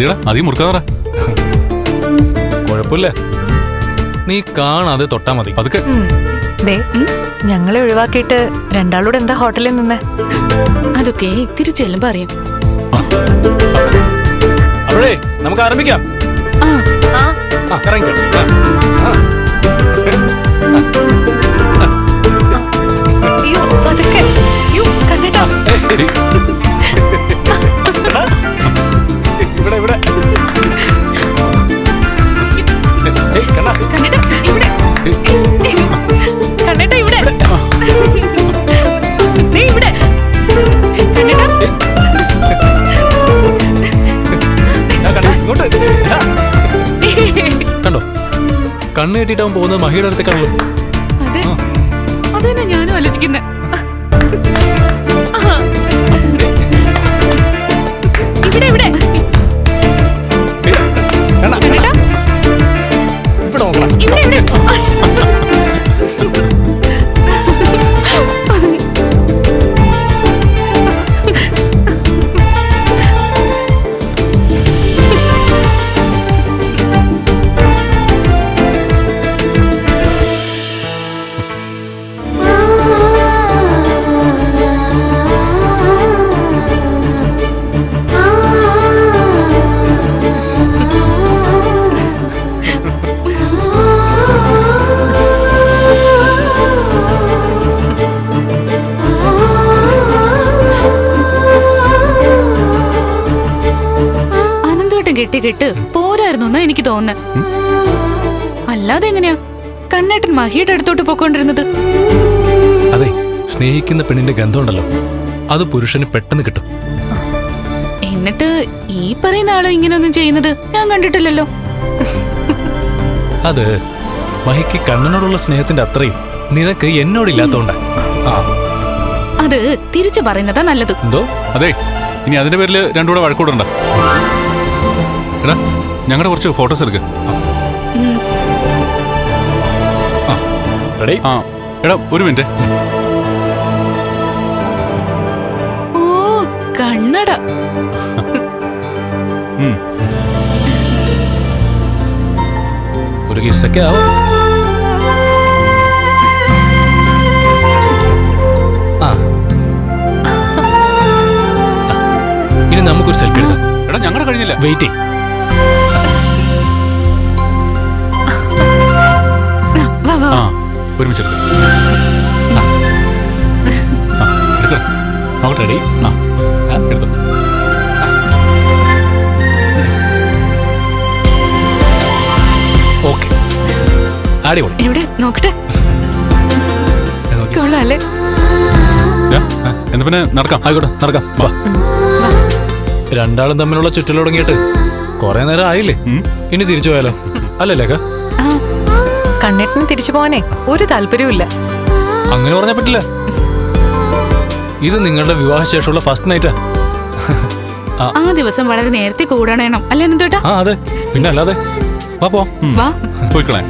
മതിയടാ, അധികം മുറുക്കാതെ. കുഴപ്പമില്ല, നീ കാണാതെ തൊട്ടാ മതി. അതൊക്കെ ഞങ്ങളെ ഒഴിവാക്കിയിട്ട് രണ്ടാളോട് എന്താ ഹോട്ടലിൽ നിന്ന്? അതൊക്കെ തിരിച്ചെല്ലുമ്പോ അറിയാം. അപ്പോഴേ നമുക്ക് ആരംഭിക്കാം. ഇറങ്ങിക്കോ. ഇവിടെ ഇവിടെ കണ്ണേട്ടാ ഇവിടെ. നീ ഇവിടെ കണ്ടോ, കണ്ണ് കെട്ടിട്ടാവും പോകുന്നത് മഹിയുടെ അടുത്തേക്കാണല്ലോ. അതെ, അത് തന്നെ ഞാനും ആലോചിക്കുന്നേ. ഇവിടെ ഇവിടെ കെട്ട് പോരായിരുന്നു എന്നാ എനിക്ക് തോന്നുന്നത്. അല്ലാതെ എങ്ങനെയാ കണ്ണേട്ടൻ മഹിയുടെ അടുത്തോട്ട് പോയിക്കൊണ്ടിരുന്നത്? അതെ, സ്നേഹിക്കുന്ന പെണ്ണിന്റെ ഗന്ധം ഉണ്ടല്ലോ, അത് പുരുഷന് പെട്ടെന്ന് കിട്ടും. എന്നിട്ട് ഈ പറയുന്ന ആള് ഇങ്ങനെയൊന്നും ചെയ്യുന്നത് ഞാൻ കണ്ടിട്ടില്ലല്ലോ. അത് മഹിക്ക് കണ്ണനോടുള്ള സ്നേഹത്തിന്റെ അത്രയും നിനക്ക് എന്നോടില്ലാത്തോണ്ടാ. അത് തിരിച്ചു പറയുന്നതാ നല്ലത്. എന്തോ? അതെ, ഇനി അതിന്റെ പേരിൽ രണ്ടുകൂടെ വഴക്കൂടണ്ട. എടാ, ഞങ്ങളുടെ കുറച്ച് ഫോട്ടോസ് എടുക്ക. എടാ, ഒരു മിനിറ്റ്. ഓ, കണ്ണട. ഒരു കിസ്സൊക്കെ ആവും. ഇനി നമുക്കൊരു സെൽഫി എടുക്കാം. എടാ, ഞങ്ങളുടെ കഴിഞ്ഞില്ല. വെയിറ്റ്. ഒരുമിച്ചെടുക്ക. നോക്കട്ടെ. റെഡി? എടുത്തു. ഓക്കെ, അടിപൊളി. ഇവിടെ നോക്കട്ടെ. കൊള്ളാല്ലേ? എന്നാ പിന്നെ നടക്കാം. ആയിക്കോട്ടെ, നടക്കാം. വാ. രണ്ടാളും തമ്മിലുള്ള ചുറ്റൽ തുടങ്ങിയിട്ട് കൊറേ നേരം ആയില്ലേ? ഇനി തിരിച്ചു പോയാലോ? അല്ലല്ലേ? കണ്ണേട്ടന് തിരിച്ചു പോവാനേ ഒരു താല്പര്യവും. അങ്ങനെ പറഞ്ഞാൽ പറ്റില്ല. ഇത് നിങ്ങളുടെ വിവാഹശേഷമുള്ള ഫസ്റ്റ് നൈറ്റാ. ആ ദിവസം വളരെ നേരത്തെ കൂടണം അല്ലേ നന്ദേട്ടാ? അതെ, പിന്നെ അല്ലാതെ. വാ, പോയിക്കളെ.